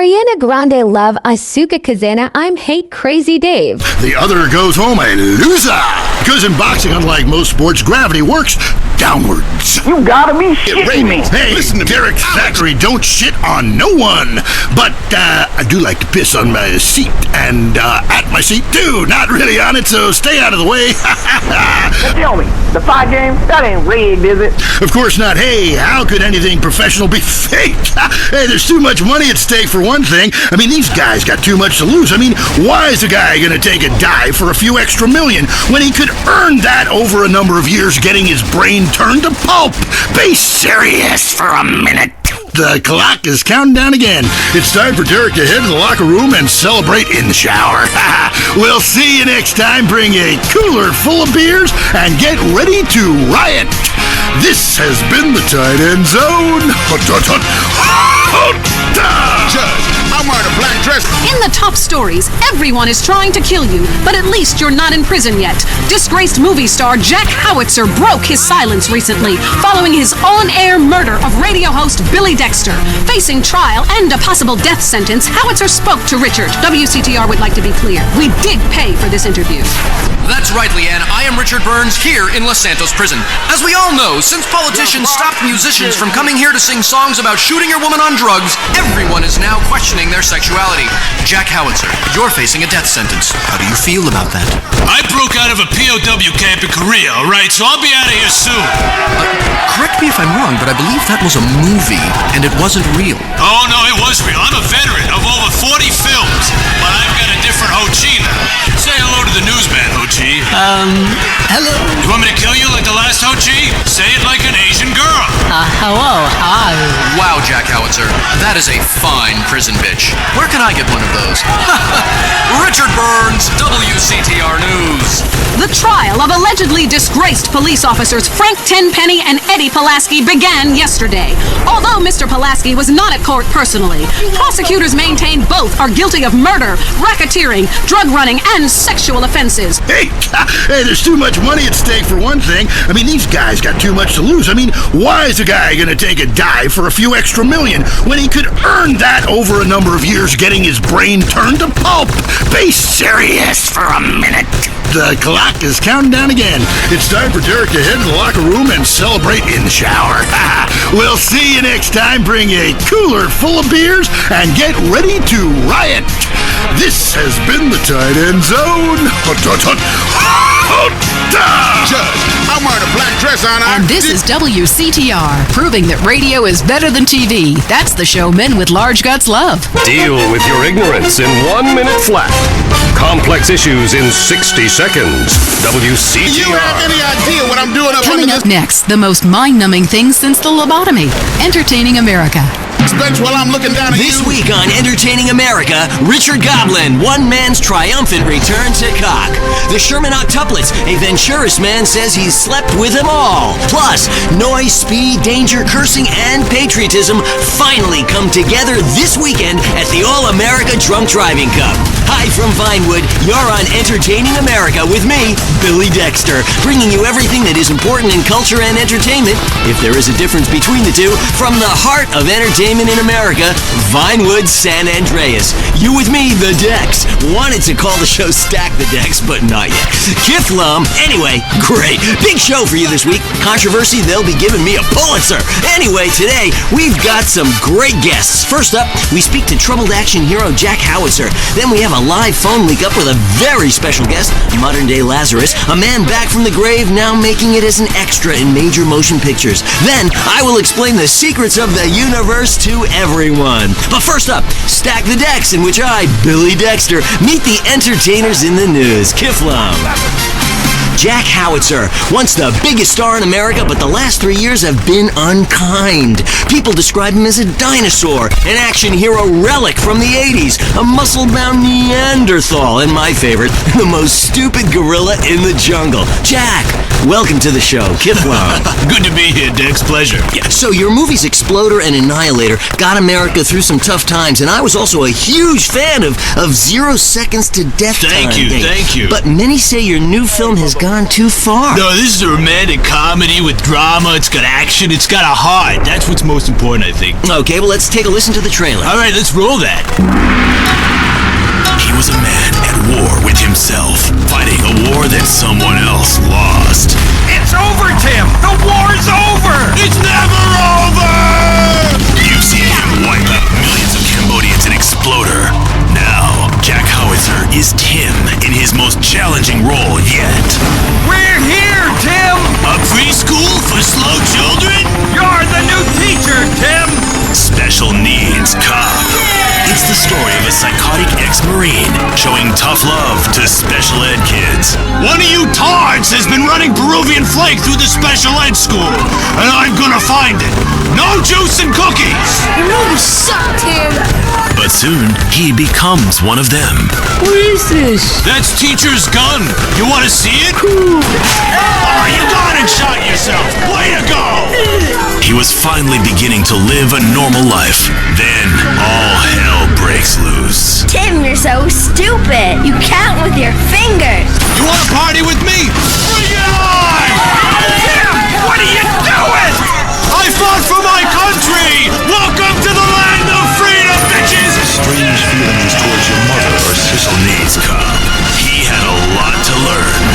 Ariana Grande love Asuka Kazama, I'm hate crazy Dave. The other goes home a loser. Because in boxing, unlike most sports, gravity works downwards. You gotta be shitting me. Hey, listen to Derek Thackeray, don't shit on no one. But I do like to piss on my seat and at my seat too. Not really on it, so stay out of the way. Now tell me, the fight game, that ain't rigged, is it? Of course not. Hey, how could anything professional be fake? Hey, there's too much money at stake for one thing. I mean, these guys got too much to lose. I mean, why is a guy gonna take a dive for a few extra million when he could earn that over a number of years getting his brain turned to pulp? Be serious for a minute. The clock is counting down again. It's time for Derek to head to the locker room and celebrate in the shower. We'll see you next time. Bring a cooler full of beers and get ready to riot. This has been the Tight End Zone. Judge, I'm wearing a black dress. In the top stories, everyone is trying to kill you, but at least you're not in prison yet. Disgraced movie star Jack Howitzer broke his silence recently following his on-air murder of radio host Billy Dexter. Facing trial and a possible death sentence, Howitzer spoke to Richard. WCTR would like to be clear. We did pay for this interview. That's right, Leanne. I am Richard Burns here in Los Santos Prison. As we all know, since politicians stopped musicians from coming here to sing songs about shooting your woman on drugs, everyone is now questioning their sexuality. Jack Howitzer, you're facing a death sentence. How do you feel about that? I broke out of a POW camp in Korea, all right? So I'll be out of here soon. Correct me if I'm wrong, but I believe that was a movie, and it wasn't real. Oh, no, it was real. I'm a veteran of over 40 films, but I've got a different Ho Chi now. Say hello to the newsman, Ho Chi. Hello. You want me to kill you like the last Ho Chi? Say it like an Asian girl. Hello. Hi. Wow, Jack Howitzer, that is a fine prison bitch. Where can I get one of those? Richard Burns, WCTR News. The trial of allegedly disgraced police officers Frank Tenpenny and Eddie Pulaski began yesterday. Although Mr. Pulaski was not at court personally, prosecutors maintain both are guilty of murder, racketeering, drug running, and sexual offenses. Hey, there's too much money at stake for one thing. I mean, these guys got too much to lose. I mean, why is a guy gonna take a dive for a few extra million when he could earn that over a number of years getting his brain turned to pulp? Be serious for a minute. The clock is counting down again. It's time for Derek to head to the locker room and celebrate in the shower. We'll see you next time. Bring a cooler full of beers and get ready to riot. This has been the Tight End Zone. Judge, I'm wearing a black dress on. And this is WCTR, proving that radio is better than TV. That's the show men with large guts love. Deal with your ignorance in 1 minute flat. Complex issues in 60 seconds. WCTR. You have any idea what I'm doing up Coming under up next, the most mind-numbing thing since the lobotomy. Entertaining America. this bench while I'm looking down at This you? week on Entertaining America, Richard Goblin, one man's triumphant return to cock. The Sherman Octuplets, a Venturis man says he's slept with them all. Plus, noise, speed, danger, cursing, and patriotism finally come together this weekend at the All-America Drunk Driving Cup. Hi from Vinewood, you're on Entertaining America with me, Billy Dexter, bringing you everything that is important in culture and entertainment, if there is a difference between the two, from the heart of entertainment in America, Vinewood, San Andreas. You with me, The Dex. Wanted to call the show Stack the Dex, but not yet. Kiflum. Anyway, great. Big show for you this week. Controversy, they'll be giving me a Pulitzer. Anyway, today, we've got some great guests. First up, we speak to troubled action hero Jack Howitzer. Then we have a live phone link up with a very special guest, modern-day Lazarus, a man back from the grave, now making it as an extra in major motion pictures. Then, I will explain the secrets of the universe to everyone. But first up, Stack the Dex, in which I, Billy Dexter, meet the entertainers in the news. Kiflum. Jack Howitzer, once the biggest star in America, but the last 3 years have been unkind. People describe him as a dinosaur, an action hero relic from the 80s, a muscle-bound Neanderthal, and my favorite, the most stupid gorilla in the jungle. Jack, Welcome to the show, Kip Long. Good to be here, Dex. Pleasure. Yeah, so your movies Exploder and Annihilator got America through some tough times, and I was also a huge fan of 0 Seconds to Death Time. Thank you. But many say your new film has gone too far. No, this is a romantic comedy with drama. It's got action. It's got a heart. That's what's most important, I think. Okay, well, let's take a listen to the trailer. All right, let's roll that. He was a man at war with himself, fighting a war that someone else lost. It's over, Tim! The war's over! It's never over! You've seen him wipe out millions of Cambodians in Exploder. Now, Jack Howitzer is Tim in his most challenging role yet. We're here, Tim! A preschool for slow children? You're the new teacher, Tim! Special needs cop. It's the story of a psychotic ex-Marine showing tough love to special ed kids. One of you tards has been running Peruvian flake through the special ed school, and I'm gonna find it. No juice and cookies! You really suck, Tim! But soon, he becomes one of them. What is this? That's teacher's gun. You wanna see it? Cool. Oh, you gone and shot yourself! Way to go! He was finally beginning to live a normal life. Then, all hell breaks loose. Tim, you're so stupid. You count with your fingers. You wanna party with me? Bring it on! Tim, what are you doing? I fought for my country! Welcome to the land of freedom, bitches! Strange feelings towards your mother or special needs cop. He had a lot to learn.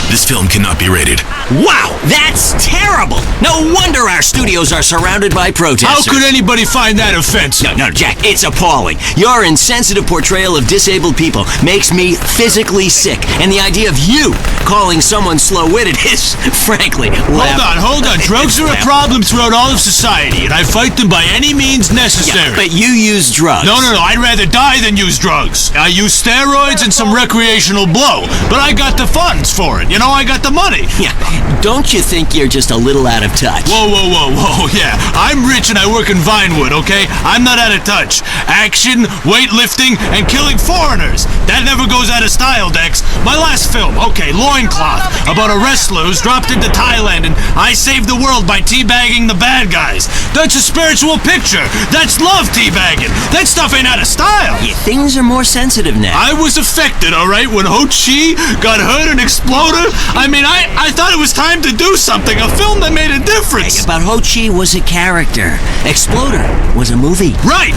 This film cannot be rated. Wow, that's terrible! No wonder our studios are surrounded by protesters. How could anybody find that offensive? No, Jack, it's appalling. Your insensitive portrayal of disabled people makes me physically sick, and the idea of you calling someone slow-witted is, frankly, Hold on. Drugs are a problem throughout all of society, and I fight them by any means necessary. Yeah, but you use drugs. No, I'd rather die than use drugs. I use steroids and some recreational blow, but I got the funds for it. You know, I got the money. Yeah, don't you think you're just a little out of touch? Whoa, yeah. I'm rich and I work in Vinewood, okay? I'm not out of touch. Action, weightlifting, and killing foreigners. That never goes out of style, Dex. My last film, okay, Loincloth, about a wrestler who's dropped into Thailand and I saved the world by teabagging the bad guys. That's a spiritual picture. That's love teabagging. That stuff ain't out of style. Yeah, things are more sensitive now. I was affected, all right, when Ho Chi got hurt in Exploder. I mean, I thought it was time to do something, a film that made a difference. But Ho Chi was a character. Exploder was a movie. Right.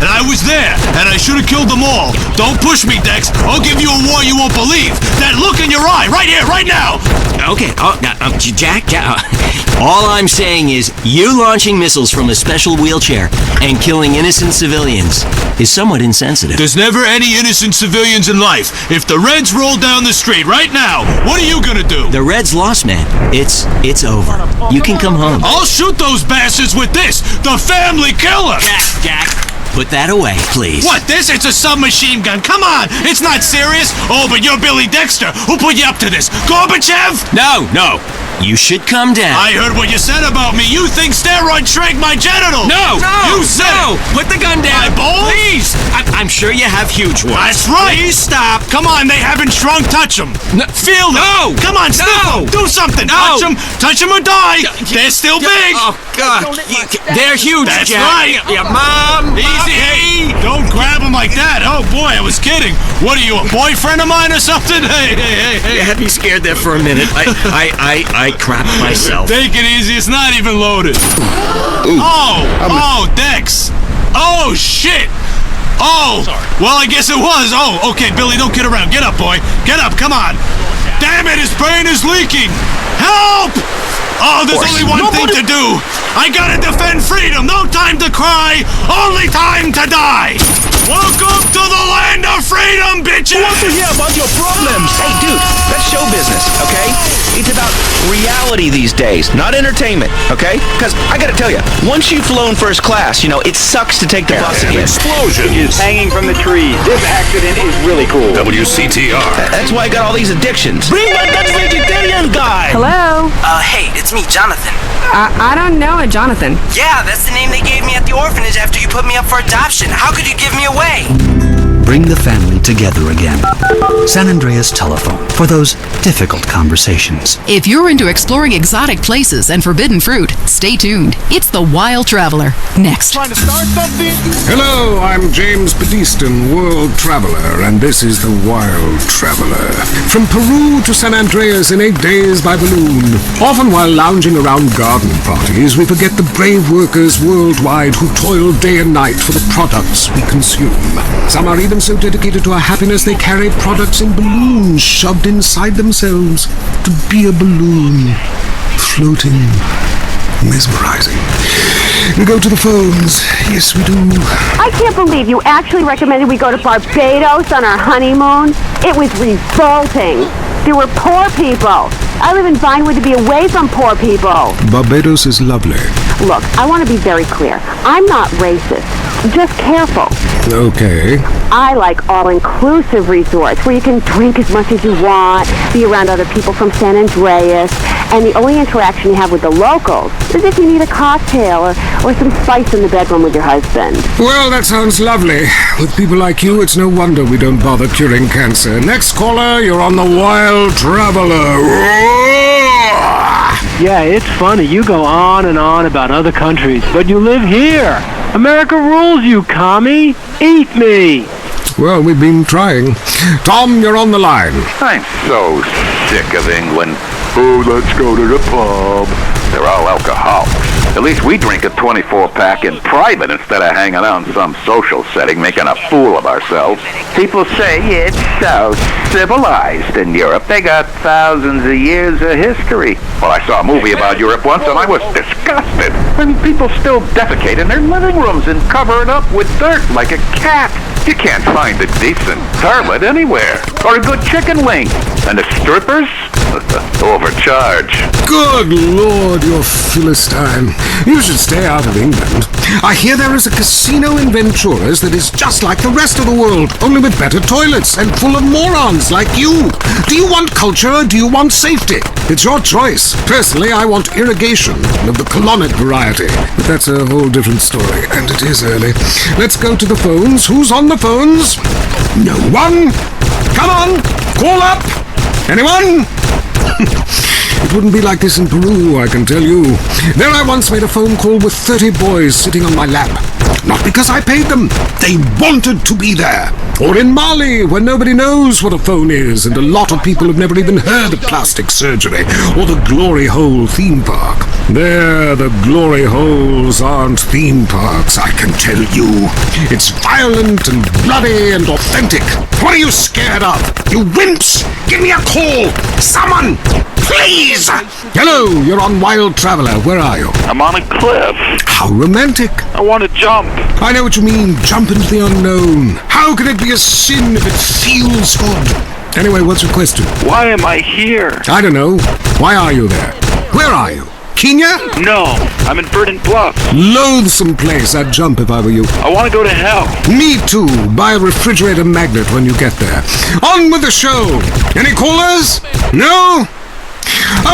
And I was there, and I should have killed them all. Don't push me, Dex. I'll give you a war you won't believe. That look in your eye, right here, right now. Okay, Jack, all I'm saying is you launching missiles from a special wheelchair and killing innocent civilians is somewhat insensitive. There's never any innocent civilians in life. If the Reds roll down the street right now, what are you gonna do? The Reds lost, man. It's over. You can come home. I'll shoot those bastards with this, the family killer! Jack, put that away, please. What, this? It's a submachine gun. Come on, it's not serious. Oh, but you're Billy Dexter. Who put you up to this? Gorbachev? No. You should come down. I heard what you said about me. You think steroids shrank my genitals. No! You said it. Put the gun down. My balls? Please! I'm sure you have huge ones. That's right. Please stop. Come on, they haven't shrunk. Touch them. Feel them. No! Come on, sniff them. Do something. No! Touch them or die. They're still big. Oh, God. They're huge, That's Jack. right. Yeah, Mom. Easy. Hey, don't grab them like that. Oh, boy, I was kidding. What are you, a boyfriend of mine or something? Hey. You had me scared there for a minute. I crapped myself. Take it easy. It's not even loaded. Oh, Dex. Oh, shit. Oh, well, I guess it was. Oh, okay, Billy, don't kid around. Get up, boy. Get up, come on. Damn it, his brain is leaking. Help! Oh, there's only one thing to do. I gotta defend freedom. No time to cry. Only time to die. Welcome to the land of freedom, bitches! Who wants to hear about your problems? Hey, dude, that's show business, okay? It's about reality these days, not entertainment, okay? Because I gotta tell you, once you've flown first class, you know, it sucks to take the bus again. Explosions. Hanging from the trees. This accident is really cool. WCTR. That's why I got all these addictions. Bring back that vegetarian guy! Hello? Hey, it's me, Jonathan. I don't know a Jonathan. Yeah, that's the name they gave me at the orphanage after you put me up for adoption. How could you give me away? Bring the family together again. San Andreas Telephone for those difficult conversations. If you're into exploring exotic places and forbidden fruit, stay tuned. It's The Wild Traveler. Next. Trying to start something? Hello, I'm James Badiston, world traveler, and this is The Wild Traveler. From Peru to San Andreas in 8 days by balloon. Often while lounging around garden parties, we forget the brave workers worldwide who toil day and night for the products we consume. Some are even so dedicated to our happiness they carry products in balloons shoved inside themselves to be a balloon, floating, mesmerizing. We go to the phones. Yes, we do. I can't believe you actually recommended we go to Barbados on our honeymoon. It was revolting. There were poor people. I live in Vinewood to be away from poor people. Barbados is lovely. Look, I want to be very clear. I'm not racist. Just careful. Okay. I like all-inclusive resorts where you can drink as much as you want, be around other people from San Andreas, and the only interaction you have with the locals is if you need a cocktail or some spice in the bedroom with your husband. Well, that sounds lovely. With people like you, it's no wonder we don't bother curing cancer. Next caller, you're on The Wild Traveler. Yeah, it's funny. You go on and on about other countries, but you live here. America rules, you commie. Eat me. Well, we've been trying. Tom, you're on the line. I'm so sick of England. Oh, let's go to the pub. They're all alcoholics. At least we drink a 24-pack in private instead of hanging out in some social setting making a fool of ourselves. People say it's so civilized in Europe. They got thousands of years of history. Well, I saw a movie about Europe once and I was disgusted. I mean, people still defecate in their living rooms and cover it up with dirt like a cat. You can't find a decent toilet anywhere. Or a good chicken wing. And the strippers? Overcharge. Good Lord, you're Philistine. You should stay out of England. I hear there is a casino in Venturas that is just like the rest of the world, only with better toilets and full of morons like you. Do you want culture or do you want safety? It's your choice. Personally, I want irrigation of the colonic variety. But that's a whole different story, and it is early. Let's go to the phones. Who's on the phones? No one? Come on, call up. Anyone? It wouldn't be like this in Peru, I can tell you. There I once made a phone call with 30 boys sitting on my lap. Not because I paid them. They wanted to be there. Or in Mali, where nobody knows what a phone is, and a lot of people have never even heard of plastic surgery or the Glory Hole theme park. There, the Glory Holes aren't theme parks, I can tell you. It's violent and bloody and authentic. What are you scared of? You wimps! Give me a call! Someone! Please! Hello, you're on Wild Traveler. Where are you? I'm on a cliff. How romantic. I want to jump. I know what you mean. Jump into the unknown. How can it be a sin if it feels good? Anyway, what's your question? Why am I here? I don't know. Why are you there? Where are you? Kenya? No, I'm in Verdant Bluff. Loathsome place. I'd jump if I were you. I want to go to hell. Me too. Buy a refrigerator magnet when you get there. On with the show. Any callers? No?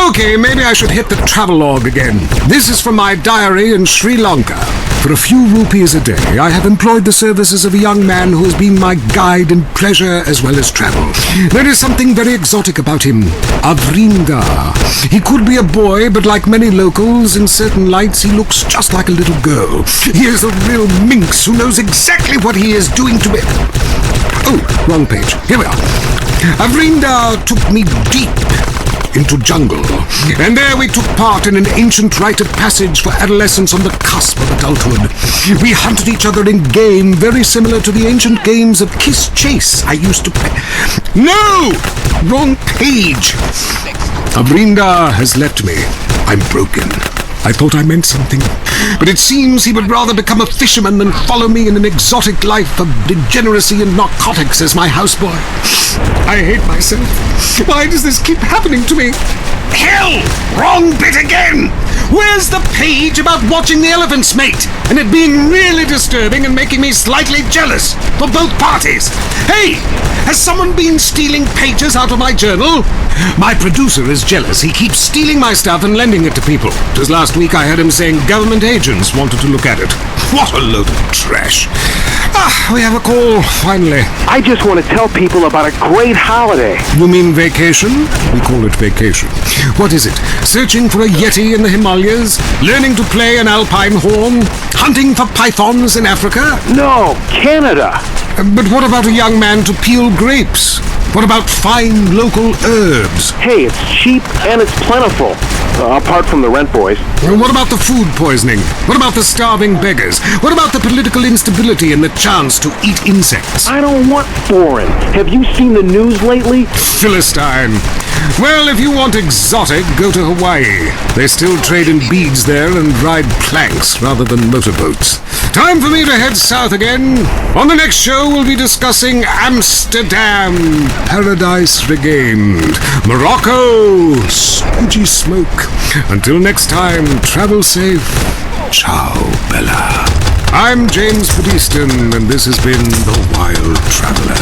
Okay, maybe I should hit the travelogue again. This is from my diary in Sri Lanka. For a few rupees a day, I have employed the services of a young man who has been my guide in pleasure as well as travel. There is something very exotic about him. Avrinda. He could be a boy, but like many locals, in certain lights he looks just like a little girl. He is a real minx who knows exactly what he is doing to me. Oh, wrong page. Here we are. Avrinda took me deep into jungle, and there we took part in an ancient rite of passage for adolescents on the cusp of adulthood. We hunted each other in game very similar to the ancient games of Kiss Chase I used to play. No! Wrong page! Avrinda has left me. I'm broken. I thought I meant something, but it seems he would rather become a fisherman than follow me in an exotic life of degeneracy and narcotics as my houseboy. I hate myself. Why does this keep happening to me? Hell! Wrong bit again! Where's the page about watching the elephants mate, and it being really disturbing and making me slightly jealous for both parties? Hey! Has someone been stealing pages out of my journal? My producer is jealous. He keeps stealing my stuff and lending it to people. Just last week I heard him saying government agents wanted to look at it. What a load of trash. We have a call, finally. I just want to tell people about a great holiday. You mean vacation? We call it vacation. What is it? Searching for a yeti in the Himalayas? Learning to play an alpine horn? Hunting for pythons in Africa? No, Canada. But what about a young man to peel grapes? What about fine local herbs? Hey, it's cheap and it's plentiful. Apart from the rent boys. What about the food poisoning? What about the starving beggars? What about the political instability and the chance to eat insects? I don't want foreign. Have you seen the news lately? Philistine. Well, if you want exotic, go to Hawaii. They still trade in beads there and ride planks rather than motorboats. Time for me to head south again. On the next show, we'll be discussing Amsterdam, Paradise Regained, Morocco, spooky smoke. Until next time, travel safe. Ciao, Bella. I'm James Puddiston, and this has been The Wild Traveler.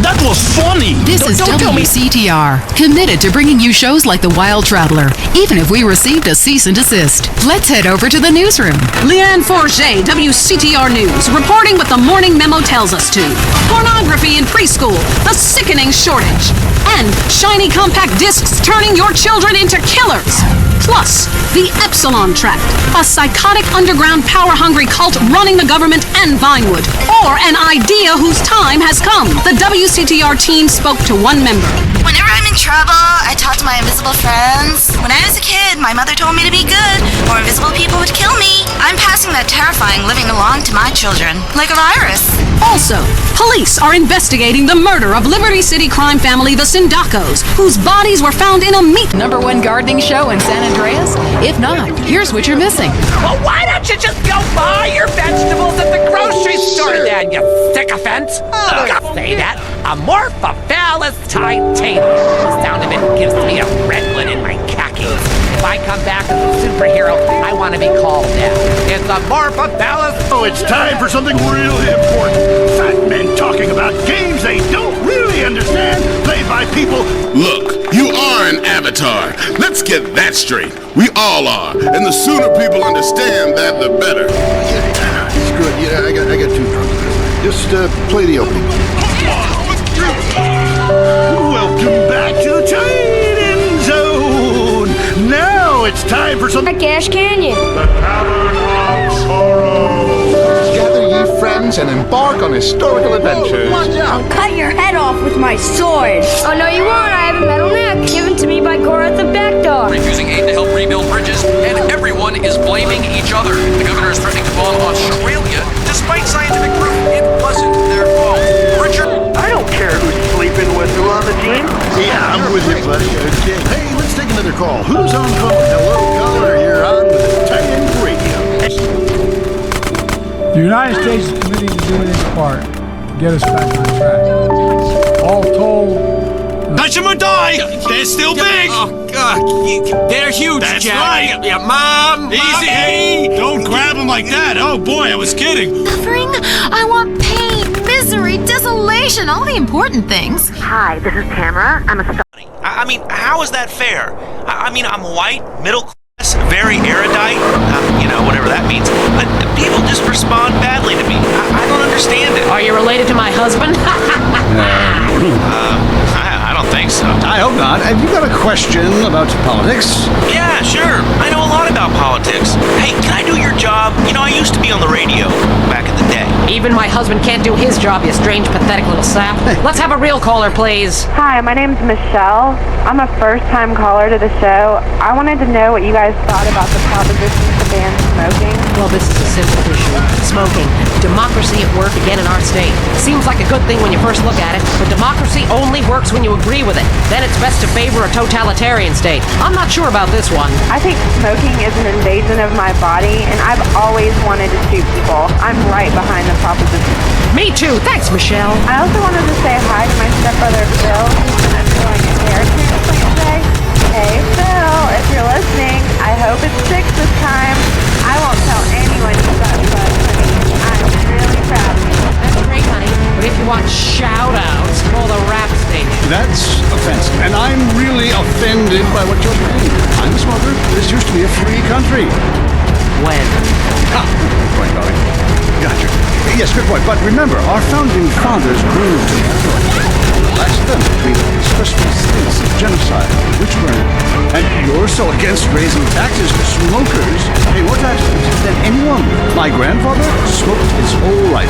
That was funny! This is WCTR, committed to bringing you shows like The Wild Traveler, even if we received a cease and desist. Let's head over to the newsroom. Leanne Forget, WCTR News, reporting what the morning memo tells us to. Pornography in preschool, a sickening shortage. And shiny compact discs turning your children into killers. Plus, the Epsilon Tract, a psychotic underground power-hungry cult running the government and Vinewood. Or an idea whose time has come. The WCTR team spoke to one member. Whenever I'm in trouble, I talk to my invisible friends. When I was a kid, my mother told me to be good, or invisible people would kill me. I'm passing that terrifying living along to my children, like a virus. Also, police are investigating the murder of Liberty City crime family, the Sindacos, whose bodies were found in a meat... #1 gardening show in San Andreas? If not, here's what you're missing. Well, why don't you just go buy your vegetables at the grocery store then, you sycophant? I'll say that. Amorphophallus titanium. The sound of it gives me a redwood in my khakis. If I come back as a superhero, I want to be called that. It's Amorphophallus. Oh, it's time for something really important. Fat men talking about games they don't really understand, played by people. Look, you are an avatar. Let's get that straight. We all are. And the sooner people understand that, the better. Screw it. Yeah, I got too drunk. Just play the opening. Welcome back to Trading Zone. Now it's time for some Cash Canyon. The Tavern of Sorrow. Gather ye friends and embark on historical adventures. I'll cut your head off with my sword. Oh, no, you won't. I have a metal neck given to me by Gora the back dog. Refusing aid to help rebuild bridges, and everyone is blaming each other. The governor is threatening to bomb Australia, despite scientific proof it wasn't their fault. Richard? I don't care who's sleeping with who on the team. Yeah, I'm with you, buddy. Okay. Hey, let's take another call. Who's on call? Hello, caller. You're on with the Tekken Radio. The United States is committing to doing its part to get us back on track. All told... Touch them or die! They're still big! Oh, God. They're huge, That's Jack. right! Yeah, Mom! Easy! Hey, don't grab them like that! Oh, boy, I was kidding! Suffering? I want pain, misery, desolation, all the important things. Hi, this is Tamara. I'm a... I mean, how is that fair? I mean, I'm white, middle class, very erudite, whatever that means. But people just respond badly to me. I don't understand it. Are you related to my husband? I don't think so. I hope not. Have you got a question about politics? Yeah, sure. I know a lot about politics. Hey, can I do your job? I used to be on the radio back in the day. Even my husband can't do his job, you strange, pathetic little sap. Let's have a real caller, please. Hi, my name's Michelle. I'm a first-time caller to the show. I wanted to know what you guys thought about the proposition to ban smoking. Well, this is a simple issue. Smoking. Democracy at work again in our state. Seems like a good thing when you first look at it, but democracy only works when you agree with it. Then it's best to favor a totalitarian state. I'm not sure about this one. I think smoking is an invasion of my body, and I've always wanted to shoot people. I'm right behind the proposition. Me too. Thanks, Michelle. I also wanted to say hi to my stepbrother, Phil, who's undergoing a hair transplant today. Hey, Phil, if you're listening, I hope it's 6 this time. I won't tell anyone you got buzz, honey. I'm really proud of you. That's great, honey. But if you want shout-outs, call the rap station. That's offensive, and I'm really offended by what you're saying. I'm a smoker. This used to be a free country. when. Good point, darling. Gotcha. Yes, good point. But remember, our founding fathers grew to last them between stressful states of genocide, witch burning. And you're so against raising taxes for smokers. Pay more taxes than anyone. My grandfather smoked his whole life.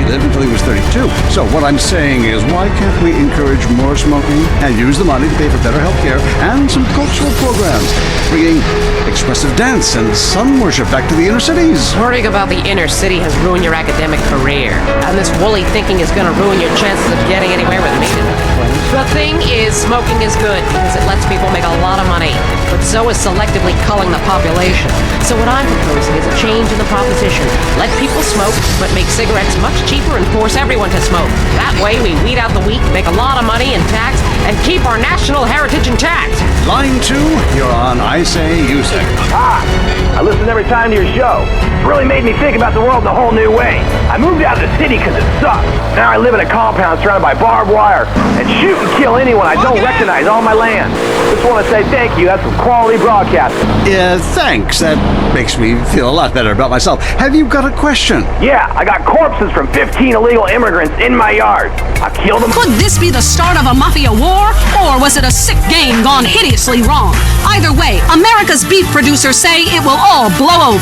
He lived until he was 32. So what I'm saying is, why can't we encourage more smoking and use the money to pay for better health care and some cultural programs, bringing expressive dance and sun worship back to the inner cities? Worrying about the inner city has ruined your academic career, and this woolly thinking is going to ruin your chances of getting anywhere with me. The thing is, smoking is good because it lets people make a lot of money, but so is selectively culling the population. So what I'm proposing is a change in the proposition. Let people smoke, but make cigarettes much cheaper and force everyone to smoke. That way we weed out the weak, make a lot of money in tax, and keep our national heritage intact. Line 2, you're on I Say, You Say. I listen every time to your show. It's really made me think about the world in a whole new way. I moved out of the city because it sucks. Now I live in a compound surrounded by barbed wire and shoot and kill anyone I don't recognize on my land. Just want to say thank you. That's some quality broadcasting. Yeah, thanks. That makes me feel a lot better about myself. Have you got a question? Yeah, I got corpses from 15 illegal immigrants in my yard. I killed them. Could this be the start of a mafia war? Or was it a sick game gone hideously wrong? Either way, America's beef producers say it will all blow over.